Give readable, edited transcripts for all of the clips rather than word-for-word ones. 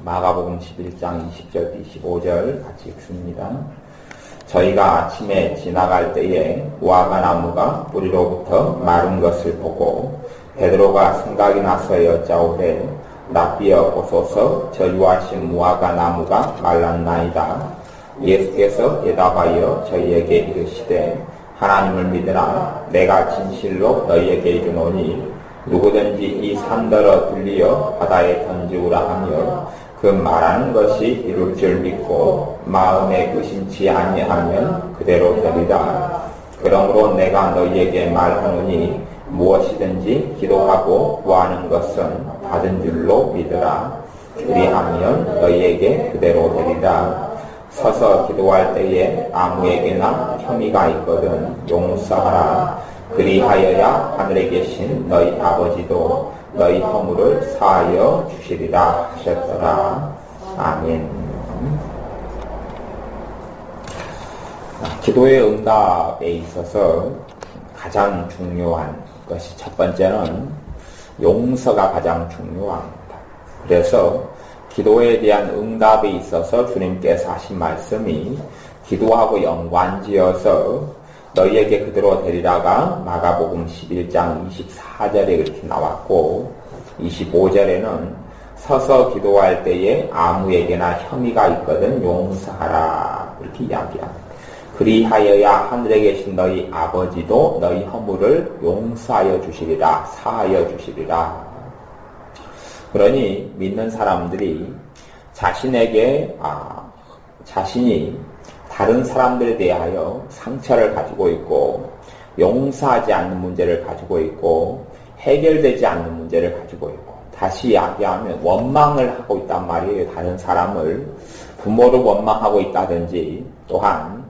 마가복음 11장 20절 25절 같이 읽습니다. 저희가 아침에 지나갈 때에 무화과 나무가 뿌리로부터 마른 것을 보고 베드로가 생각이 나서 여짜오되 랍비여 보소서 저 유하신 무화과 나무가 말랐나이다. 예수께서 대답하여 저희에게 이르시되 하나님을 믿으라. 내가 진실로 너희에게 이르노니 누구든지 이 산더러 들리어 바다에 던지우라 하며 그 말하는 것이 이룰 줄 믿고 마음에 의심치 아니하면 그대로 되리라. 그러므로 내가 너희에게 말하노니 무엇이든지 기도하고 구하는 것은 받은 줄로 믿으라. 그리하면 너희에게 그대로 되리라. 서서 기도할 때에 아무에게나 혐의가 있거든 용서하라. 그리하여야 하늘에 계신 너희 아버지도 너희 허물을 사하여 주시리라 하셨더라. 아멘. 기도의 응답에 있어서 가장 중요한 것이 첫 번째는 용서가 가장 중요합니다. 그래서 기도에 대한 응답에 있어서 주님께서 하신 말씀이 기도하고 연관지어서 너희에게 그대로 되리라가 마가복음 11장 24절에 이렇게 나왔고 25절에는 서서 기도할 때에 아무에게나 혐의가 있거든 용서하라 이렇게 이야기합니다. 그리하여야 하늘에 계신 너희 아버지도 너희 허물을 용서하여 주시리라 사하여 주시리라. 그러니 믿는 사람들이 자신이 다른 사람들에 대하여 상처를 가지고 있고 용서하지 않는 문제를 가지고 있고 해결되지 않는 문제를 가지고 있고 다시 이야기하면 원망을 하고 있단 말이에요. 다른 사람을 부모를 원망하고 있다든지 또한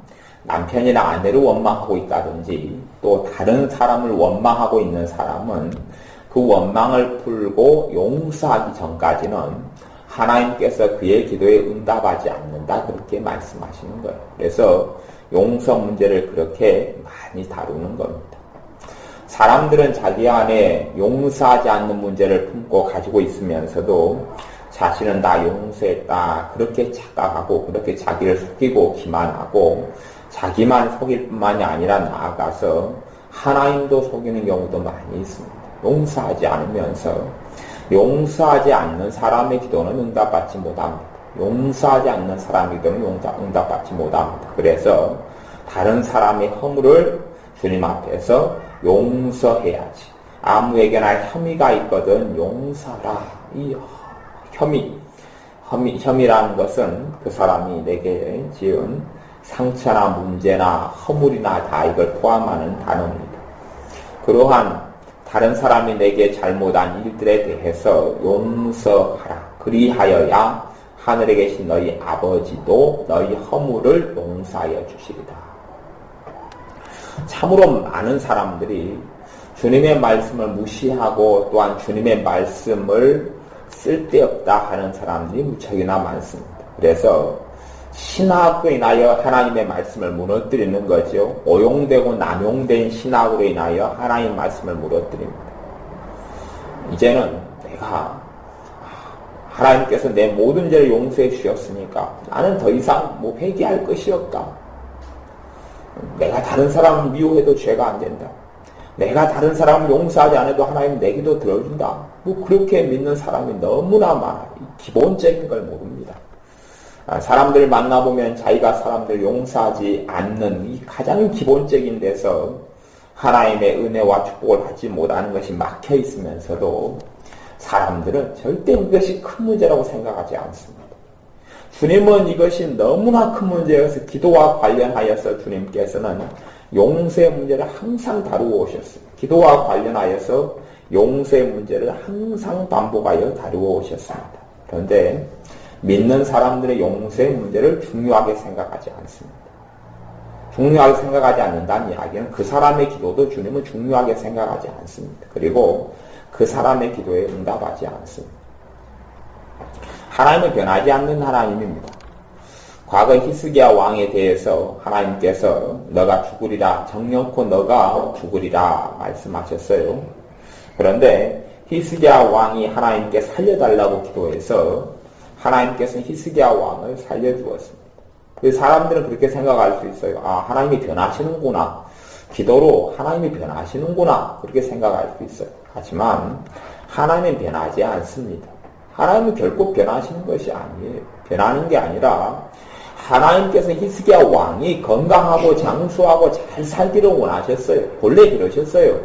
남편이나 아내를 원망하고 있다든지 또 다른 사람을 원망하고 있는 사람은 그 원망을 풀고 용서하기 전까지는 하나님께서 그의 기도에 응답하지 않는다 그렇게 말씀하시는 거예요. 그래서 용서 문제를 그렇게 많이 다루는 겁니다. 사람들은 자기 안에 용서하지 않는 문제를 품고 가지고 있으면서도 자신은 다 용서했다 그렇게 착각하고 그렇게 자기를 속이고 기만하고 자기만 속일 뿐만이 아니라 나아가서 하나님도 속이는 경우도 많이 있습니다. 용서하지 않으면서 용서하지 않는 사람의 기도는 응답받지 못합니다. 용서하지 않는 사람의 기도는 응답받지 못합니다. 그래서 다른 사람의 허물을 주님 앞에서 용서해야지. 아무에게나 혐의가 있거든 용서하라. 이 혐의라는 것은 그 사람이 내게 지은 상처나 문제나 허물이나 다 이걸 포함하는 단어입니다. 그러한 다른 사람이 내게 잘못한 일들에 대해서 용서하라. 그리하여야 하늘에 계신 너희 아버지도 너희 허물을 용서하여 주시리다. 참으로 많은 사람들이 주님의 말씀을 무시하고 또한 주님의 말씀을 쓸데없다 하는 사람들이 무척이나 많습니다. 그래서 신학으로 인하여 하나님의 말씀을 무너뜨리는 거죠. 오용되고 남용된 신학으로 인하여 하나님 말씀을 무너뜨립니다. 이제는 내가 하나님께서 내 모든 죄를 용서해 주셨으니까 나는 더 이상 회개할 것이 없다. 내가 다른 사람을 미워해도 죄가 안 된다. 내가 다른 사람을 용서하지 않아도 하나님 내 기도 들어준다. 그렇게 믿는 사람이 너무나 많아요. 기본적인 걸 모릅니다. 사람들을 만나보면 자기가 사람들을 용서하지 않는 이 가장 기본적인 데서 하나님의 은혜와 축복을 받지 못하는 것이 막혀 있으면서도 사람들은 절대 이것이 큰 문제라고 생각하지 않습니다. 주님은 이것이 너무나 큰 문제여서 기도와 관련하여서 주님께서는 용서의 문제를 항상 다루어 오셨습니다. 기도와 관련하여서 용서의 문제를 항상 반복하여 다루어 오셨습니다. 그런데 믿는 사람들의 용서의 문제를 중요하게 생각하지 않습니다. 중요하게 생각하지 않는다는 이야기는 그 사람의 기도도 주님은 중요하게 생각하지 않습니다. 그리고 그 사람의 기도에 응답하지 않습니다. 하나님은 변하지 않는 하나님입니다. 과거 히스기야 왕에 대해서 하나님께서 너가 죽으리라, 정령코 너가 죽으리라 말씀하셨어요. 그런데 히스기야 왕이 하나님께 살려달라고 기도해서 하나님께서는 히스기야 왕을 살려주었습니다. 사람들은 그렇게 생각할 수 있어요. 아, 하나님이 변하시는구나. 기도로 하나님이 변하시는구나. 그렇게 생각할 수 있어요. 하지만 하나님은 변하지 않습니다. 하나님은 결코 변하시는 것이 아니에요. 변하는 게 아니라 하나님께서 히스기야 왕이 건강하고 장수하고 잘 살기를 원하셨어요. 본래 그러셨어요.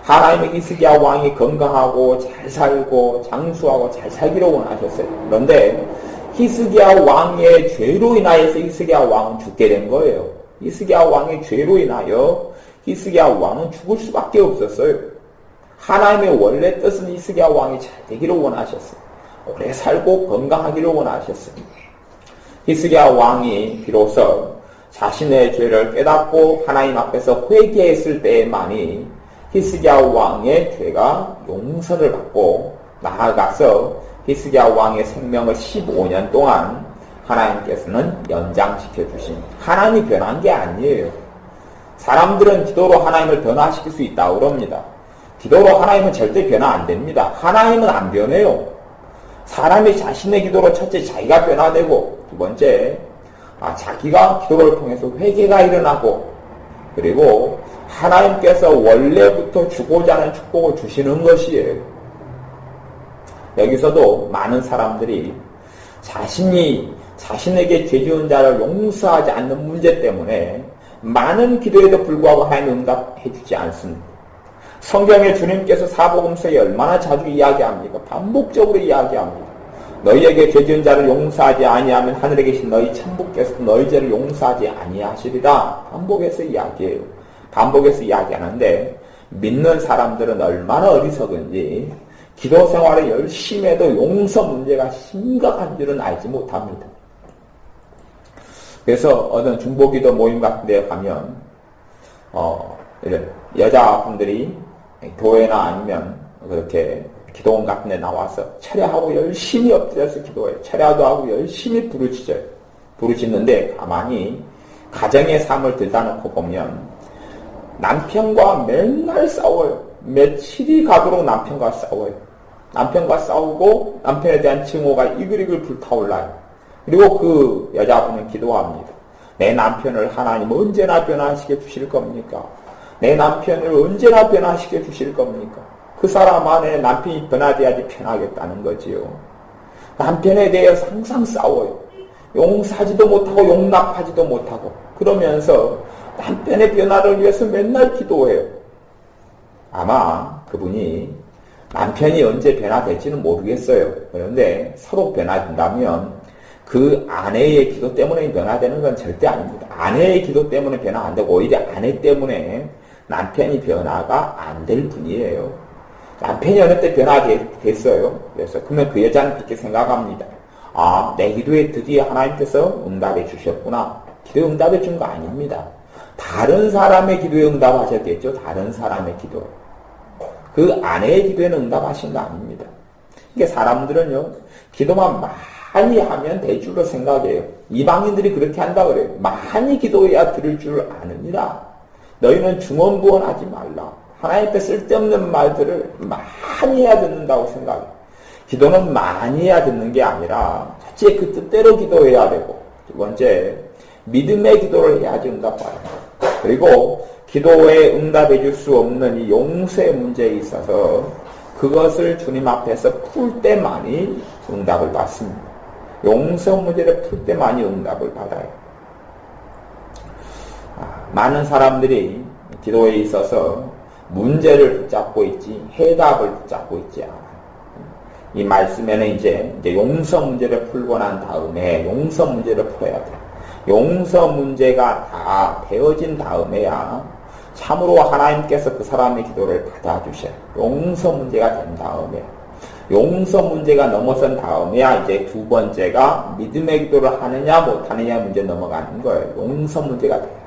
하나님의 히스기야 왕이 건강하고 잘 살고 장수하고 잘 살기를 원하셨어요. 그런데 히스기야 왕의 죄로 인하여서 히스기야 왕은 죽게 된 거예요. 히스기야 왕의 죄로 인하여 히스기야 왕은 죽을 수밖에 없었어요. 하나님의 원래 뜻은 히스기야 왕이 잘 되기를 원하셨어요. 오래 살고 건강하기를 원하셨습니다. 히스기야 왕이 비로소 자신의 죄를 깨닫고 하나님 앞에서 회개했을 때에만이 히스기야 왕의 죄가 용서를 받고 나아가서 히스기야 왕의 생명을 15년 동안 하나님께서는 연장시켜 주십니다. 하나님이 변한 게 아니에요. 사람들은 기도로 하나님을 변화시킬 수 있다고 그럽니다. 기도로 하나님은 절대 변화 안 됩니다. 하나님은 안 변해요. 사람이 자신의 기도로 첫째 자기가 변화되고 두 번째 자기가 기도를 통해서 회개가 일어나고 그리고 하나님께서 원래부터 주고자 하는 축복을 주시는 것이에요. 여기서도 많은 사람들이 자신에게 죄 지은 자를 용서하지 않는 문제 때문에 많은 기도에도 불구하고 하나님 응답해 주지 않습니다. 성경에 주님께서 사복음서에 얼마나 자주 이야기합니까? 반복적으로 이야기합니다. 너희에게 죄 지은 자를 용서하지 아니하면 하늘에 계신 너희 천부께서 너희 죄를 용서하지 아니하시리라. 반복해서 이야기해요. 반복해서 이야기하는데 믿는 사람들은 얼마나 어리석은지 기도 생활을 열심히 해도 용서 문제가 심각한 줄은 알지 못합니다. 그래서 어떤 중보기도 모임 같은 데 가면 여자분들이 교회나 아니면 그렇게 기도원 같은 데 나와서 철야하고 열심히 엎드려서 기도해요. 철야도 하고 열심히 부르짖어요. 부르짖는데 가만히 가정의 삶을 들다 놓고 보면 남편과 맨날 싸워요. 며칠이 가도록 남편과 싸워요. 남편과 싸우고 남편에 대한 증오가 이글이글 불타올라요. 그리고 그 여자분은 기도합니다. 내 남편을 하나님 언제나 변화시켜 주실 겁니까? 내 남편을 언제나 변화시켜 주실 겁니까? 그 사람 안에 남편이 변화돼야지 편하겠다는 거지요. 남편에 대해서 항상 싸워요. 용서하지도 못하고 용납하지도 못하고 그러면서 남편의 변화를 위해서 맨날 기도해요. 아마 그분이 남편이 언제 변화될지는 모르겠어요. 그런데 서로 변화된다면 그 아내의 기도 때문에 변화되는 건 절대 아닙니다. 아내의 기도 때문에 변화 안 되고 오히려 아내 때문에 남편이 변화가 안 될 뿐이에요. 남편이 어느 때 변화됐어요. 그래서 그러면 그 여자는 그렇게 생각합니다. 아, 내 기도에 드디어 하나님께서 응답해 주셨구나. 기도에 응답해 준 거 아닙니다. 다른 사람의 기도에 응답하셨겠죠. 다른 사람의 기도에. 그 아내의 기도에는 응답하신 거 아닙니다. 그러니까 사람들은요, 기도만 많이 하면 될 줄로 생각해요. 이방인들이 그렇게 한다 그래요. 많이 기도해야 들을 줄 아느니라. 너희는 중언부언하지 말라. 하나님 앞에 쓸데없는 말들을 많이 해야 듣는다고 생각해요. 기도는 많이 해야 듣는 게 아니라 첫째 그 뜻대로 기도해야 되고 두 번째 믿음의 기도를 해야지 응답받아요. 그리고 기도에 응답해 줄 수 없는 이 용서의 문제에 있어서 그것을 주님 앞에서 풀 때만이 응답을 받습니다. 용서 문제를 풀 때만이 응답을 받아요. 많은 사람들이 기도에 있어서 문제를 붙잡고 있지 해답을 붙잡고 있지 않아요. 이 말씀에는 이제 용서 문제를 풀고 난 다음에 용서 문제를 풀어야 돼요. 용서 문제가 다 되어진 다음에야 참으로 하나님께서 그 사람의 기도를 받아주셔요. 용서 문제가 된 다음에 용서 문제가 넘어선 다음에야 이제 두 번째가 믿음의 기도를 하느냐 못하느냐 문제 넘어가는 거예요. 용서 문제가 돼요.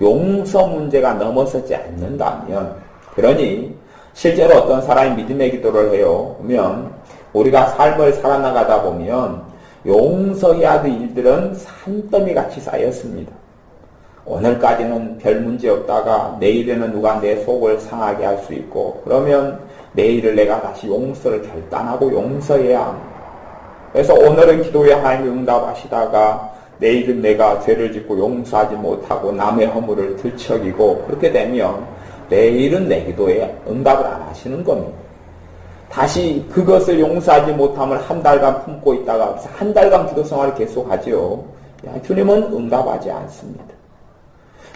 용서 문제가 넘어서지 않는다면 그러니 실제로 어떤 사람이 믿음의 기도를 해요. 그러면 우리가 삶을 살아나가다 보면 용서해야 될 일들은 산더미 같이 쌓였습니다. 오늘까지는 별 문제 없다가 내일에는 누가 내 속을 상하게 할 수 있고 그러면 내일을 내가 다시 용서를 결단하고 용서해야 합니다. 그래서 오늘은 기도에 하나님이 응답하시다가 내일은 내가 죄를 짓고 용서하지 못하고 남의 허물을 들척이고 그렇게 되면 내일은 내 기도에 응답을 안 하시는 겁니다. 다시 그것을 용서하지 못함을 한 달간 품고 있다가 한 달간 기도 생활을 계속하죠. 주님은 응답하지 않습니다.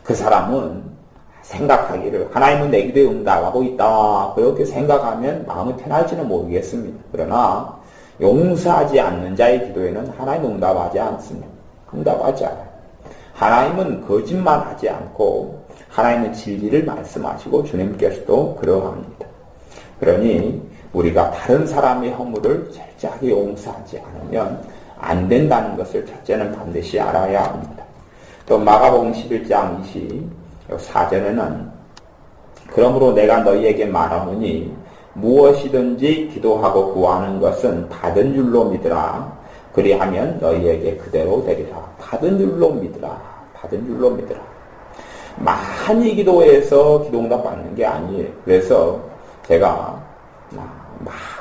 그 사람은 생각하기를 하나님은 내 기도에 응답하고 있다. 그렇게 생각하면 마음이 편할지는 모르겠습니다. 그러나 용서하지 않는 자의 기도에는 하나님은 응답하지 않습니다. 응답하지 않아요. 하나님은 거짓말하지 않고 하나님은 진리를 말씀하시고 주님께서도 그러합니다. 그러니 우리가 다른 사람의 허물을 철저하게 용서하지 않으면 안 된다는 것을 첫째는 반드시 알아야 합니다. 또 마가복음 11장 24절에는 그러므로 내가 너희에게 말하노니 무엇이든지 기도하고 구하는 것은 받은 줄로 믿으라. 그리하면 너희에게 그대로 되리라. 받은 줄로 믿으라. 받은 줄로 믿으라. 많이 기도해서 기도 응답 받는 게 아니에요. 그래서 제가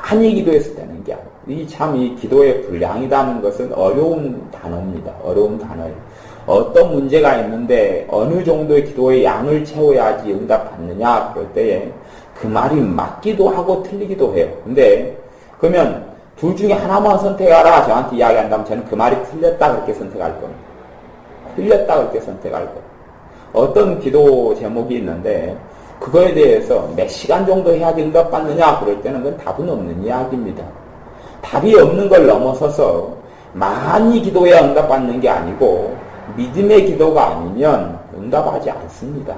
많이 기도해서 되는 게 아니에요. 이 기도의 분량이라는 것은 어려운 단어입니다. 어려운 단어예요. 어떤 문제가 있는데 어느 정도의 기도의 양을 채워야지 응답 받느냐 그럴 때에 그 말이 맞기도 하고 틀리기도 해요. 근데 그러면 둘 중에 하나만 선택하라 저한테 이야기한다면 저는 그 말이 틀렸다 그렇게 선택할 겁니다. 틀렸다 그렇게 선택할 거예요. 어떤 기도 제목이 있는데 그거에 대해서 몇 시간 정도 해야지 응답받느냐 그럴 때는 그건 답은 없는 이야기입니다. 답이 없는 걸 넘어서서 많이 기도해야 응답받는 게 아니고 믿음의 기도가 아니면 응답하지 않습니다.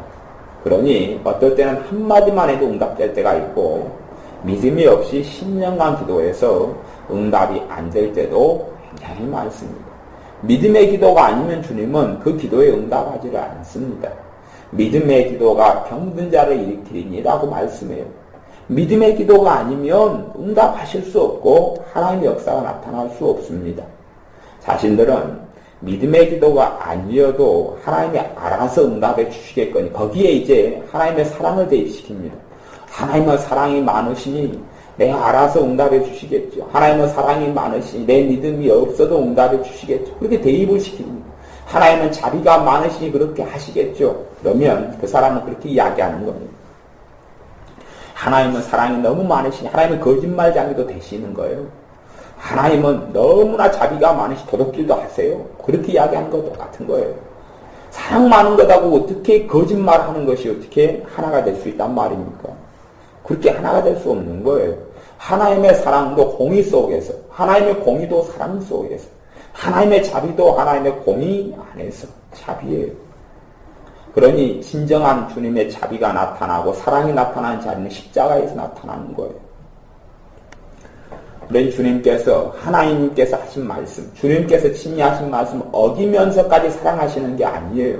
그러니 어떨 때는 한마디만 해도 응답될 때가 있고 믿음이 없이 10년간 기도해서 응답이 안 될 때도 굉장히 많습니다. 믿음의 기도가 아니면 주님은 그 기도에 응답하지를 않습니다. 믿음의 기도가 병든 자를 일으키리니라고 말씀해요. 믿음의 기도가 아니면 응답하실 수 없고 하나님의 역사가 나타날 수 없습니다. 자신들은 믿음의 기도가 아니어도 하나님이 알아서 응답해 주시겠거니 거기에 이제 하나님의 사랑을 대입시킵니다. 하나님은 사랑이 많으시니 내가 알아서 응답해 주시겠죠. 하나님은 사랑이 많으시니 내 믿음이 없어도 응답해 주시겠죠. 그렇게 대입을 시킵니다. 하나님은 자비가 많으시니 그렇게 하시겠죠. 그러면 그 사람은 그렇게 이야기하는 겁니다. 하나님은 사랑이 너무 많으시니 하나님은 거짓말장이도 되시는 거예요. 하나님은 너무나 자비가 많으시 도둑질도 하세요. 그렇게 이야기하는 것도 똑같은 거예요. 사랑 많은 것하고 어떻게 거짓말하는 것이 어떻게 하나가 될 수 있단 말입니까? 그렇게 하나가 될 수 없는 거예요. 하나님의 사랑도 공의 속에서, 하나님의 공의도 사랑 속에서, 하나님의 자비도 하나님의 공의 안에서 자비예요. 그러니 진정한 주님의 자비가 나타나고 사랑이 나타나는 자리는 십자가에서 나타나는 거예요. 그러니 주님께서 하나님께서 하신 말씀, 주님께서 친히 하신 말씀 어기면서까지 사랑하시는 게 아니에요.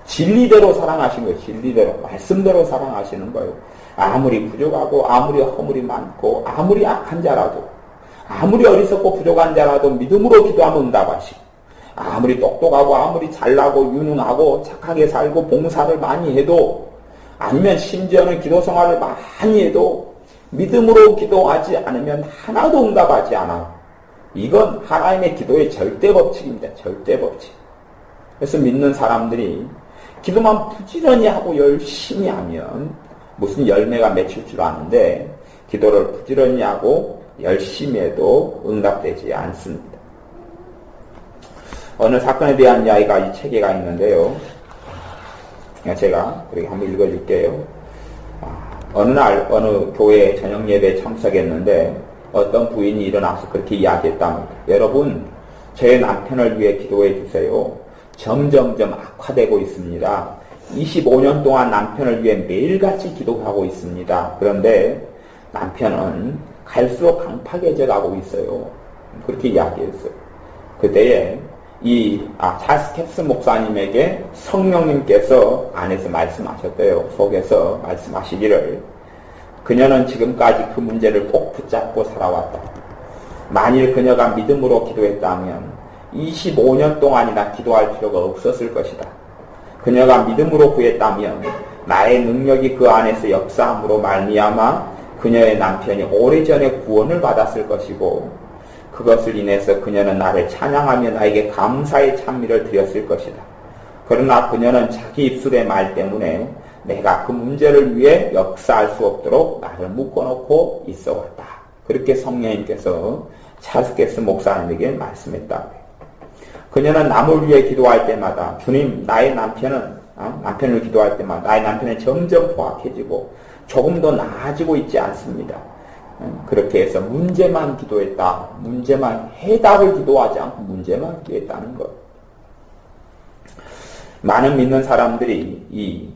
진리대로 사랑하신 거예요. 진리대로, 말씀대로 사랑하시는 거예요. 아무리 부족하고 아무리 허물이 많고 아무리 악한 자라도 아무리 어리석고 부족한 자라도 믿음으로 기도하면 응답하시고 아무리 똑똑하고 아무리 잘나고 유능하고 착하게 살고 봉사를 많이 해도 아니면 심지어는 기도 생활을 많이 해도 믿음으로 기도하지 않으면 하나도 응답하지 않아요. 이건 하나님의 기도의 절대 법칙입니다. 절대 법칙. 그래서 믿는 사람들이 기도만 부지런히 하고 열심히 하면 무슨 열매가 맺힐 줄 아는데 기도를 부지런히 하고 열심히 해도 응답되지 않습니다. 어느 사건에 대한 이야기가 이 책에가 있는데요. 제가 그렇게 한번 읽어줄게요. 어느 날 어느 교회 저녁 예배에 참석했는데 어떤 부인이 일어나서 그렇게 이야기했답니다. 여러분, 저의 남편을 위해 기도해 주세요. 점점점 악화되고 있습니다. 25년 동안 남편을 위해 매일같이 기도하고 있습니다. 그런데 남편은 갈수록 강팍해져 가고 있어요. 그렇게 이야기했어요. 그때에 이 찰스 캡스 목사님에게 성령님께서 안에서 말씀하셨대요. 속에서 말씀하시기를 그녀는 지금까지 그 문제를 꼭 붙잡고 살아왔다. 만일 그녀가 믿음으로 기도했다면 25년 동안이나 기도할 필요가 없었을 것이다. 그녀가 믿음으로 구했다면 나의 능력이 그 안에서 역사함으로 말미암아 그녀의 남편이 오래전에 구원을 받았을 것이고 그 그것을 인해서 그녀는 나를 찬양하며 나에게 감사의 찬미를 드렸을 것이다. 그러나 그녀는 자기 입술의 말 때문에 내가 그 문제를 위해 역사할 수 없도록 나를 묶어놓고 있어왔다. 그렇게 성령님께서 찰스 캐스 목사님에게 말씀했다. 그녀는 남을 위해 기도할 때마다 주님 나의 남편을 기도할 때마다 나의 남편은 점점 포악해지고 조금 더 나아지고 있지 않습니다. 그렇게 해서 문제만 기도했다. 문제만 해답을 기도하지 않고 문제만 기도했다는 것. 많은 믿는 사람들이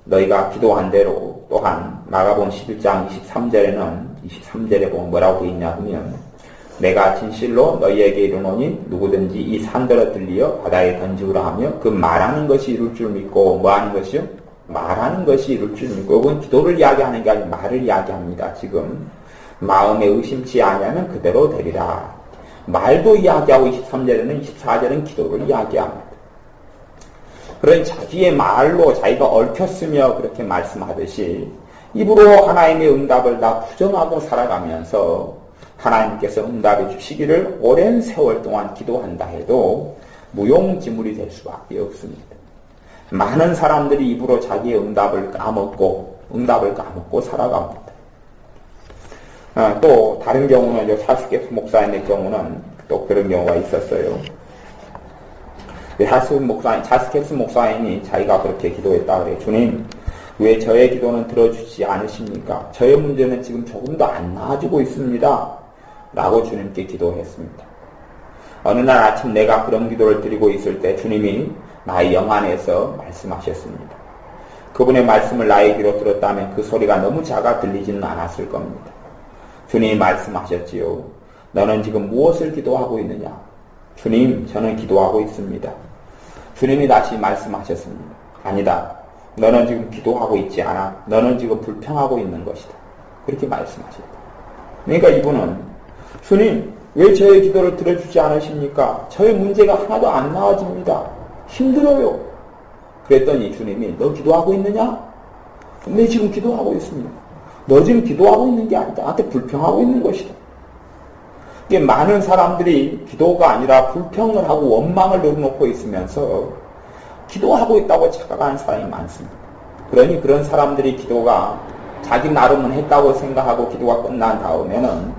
너희가 기도한 대로 또한 마가복음 11장 23절에 보면 뭐라고 되어 있냐 하면 내가 진실로 너희에게 이르노니 누구든지 이 산더러 들리어 바다에 던지우라 하며 그 말하는 것이 이룰 줄 믿고 뭐하는 것이요? 말하는 것이 이룰 줄 믿고 이건 기도를 이야기하는 게 아니라 말을 이야기합니다. 지금 마음에 의심치 아니하면 그대로 되리라. 말도 이야기하고 23절에는 24절은 기도를 이야기합니다. 그런 자기의 말로 자기가 얽혔으며 그렇게 말씀하듯이 입으로 하나님의 응답을 다 부정하고 살아가면서 하나님께서 응답해 주시기를 오랜 세월 동안 기도한다 해도 무용지물이 될 수밖에 없습니다. 많은 사람들이 입으로 자기의 응답을 까먹고 살아갑니다. 또 다른 경우는 찰스 캐스 목사님의 경우는 또 그런 경우가 있었어요. 찰스 캐스 목사님이 자기가 그렇게 기도했다 그래요. 주님, 왜 저의 기도는 들어주지 않으십니까? 저의 문제는 지금 조금도 안 나아지고 있습니다. 라고 주님께 기도했습니다. 어느 날 아침 내가 그런 기도를 드리고 있을 때 주님이 나의 영 안에서 말씀하셨습니다. 그분의 말씀을 나의 귀로 들었다면 그 소리가 너무 작아 들리지는 않았을 겁니다. 주님이 말씀하셨지요. 너는 지금 무엇을 기도하고 있느냐? 주님, 저는 기도하고 있습니다. 주님이 다시 말씀하셨습니다. 아니다. 너는 지금 기도하고 있지 않아. 너는 지금 불평하고 있는 것이다. 그렇게 말씀하셨다. 그러니까 이분은 주님, 왜 저의 기도를 들어주지 않으십니까? 저의 문제가 하나도 안 나아집니다. 힘들어요. 그랬더니 주님이 너 기도하고 있느냐? 네, 지금 기도하고 있습니다. 너 지금 기도하고 있는 게 아니다. 나한테 불평하고 있는 것이다. 이게 많은 사람들이 기도가 아니라 불평을 하고 원망을 내려놓고 있으면서 기도하고 있다고 착각하는 사람이 많습니다. 그러니 그런 사람들이 기도가 자기 나름은 했다고 생각하고 기도가 끝난 다음에는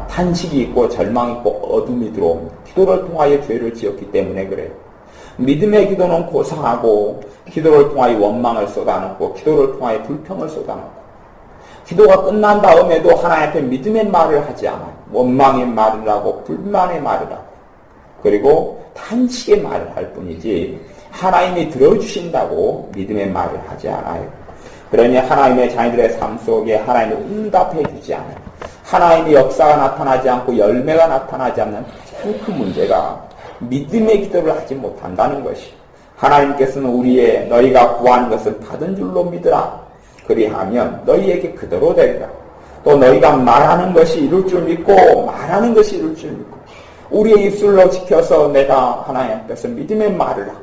탄식이 있고 절망이 있고 어둠이 들어옵니다. 기도를 통하여 죄를 지었기 때문에 그래요. 믿음의 기도는 고상하고 기도를 통하여 원망을 쏟아놓고 기도를 통하여 불평을 쏟아놓고 기도가 끝난 다음에도 하나님 앞에 믿음의 말을 하지 않아요. 원망의 말을 하고 불만의 말을 하고 그리고 탄식의 말을 할 뿐이지 하나님이 들어주신다고 믿음의 말을 하지 않아요. 그러니 하나님의 자녀들의 삶 속에 하나님이 응답해 주지 않아요. 하나님의 역사가 나타나지 않고 열매가 나타나지 않는 가장 큰 문제가 믿음의 기도를 하지 못한다는 것이 하나님께서는 우리의 너희가 구하는 것을 받은 줄로 믿으라. 그리하면 너희에게 그대로 되리라. 또 너희가 말하는 것이 이룰 줄 믿고 말하는 것이 이룰 줄 믿고 우리의 입술로 지켜서 내가 하나님 앞에서 믿음의 말을 하고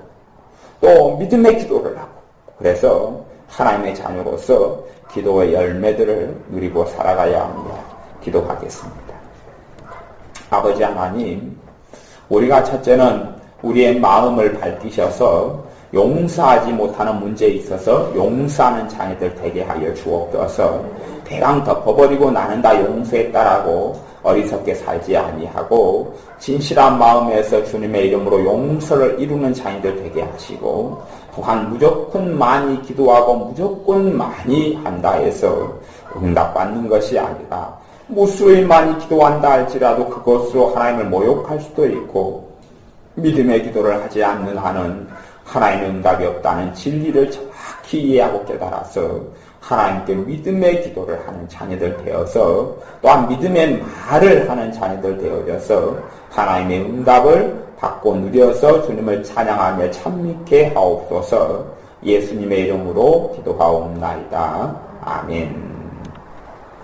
또 믿음의 기도를 하고 그래서 하나님의 자녀로서 기도의 열매들을 누리고 살아가야 합니다. 기도하겠습니다. 아버지 하나님, 우리가 첫째는 우리의 마음을 밝히셔서 용서하지 못하는 문제에 있어서 용서하는 자녀들 되게 하여 주옵소서. 대강 덮어버리고 나는 다 용서했다라고 어리석게 살지 아니하고 진실한 마음에서 주님의 이름으로 용서를 이루는 자녀들 되게 하시고 또한 무조건 많이 기도하고 무조건 많이 한다 해서 응답받는 것이 아니라 무수히 많이 기도한다 할지라도 그것으로 하나님을 모욕할 수도 있고 믿음의 기도를 하지 않는 한은 하나님의 응답이 없다는 진리를 정확히 이해하고 깨달아서 하나님께 믿음의 기도를 하는 자녀들 되어서 또한 믿음의 말을 하는 자녀들 되어져서 하나님의 응답을 받고 누려서 주님을 찬양하며 참미케 하옵소서. 예수님의 이름으로 기도하옵나이다. 아멘.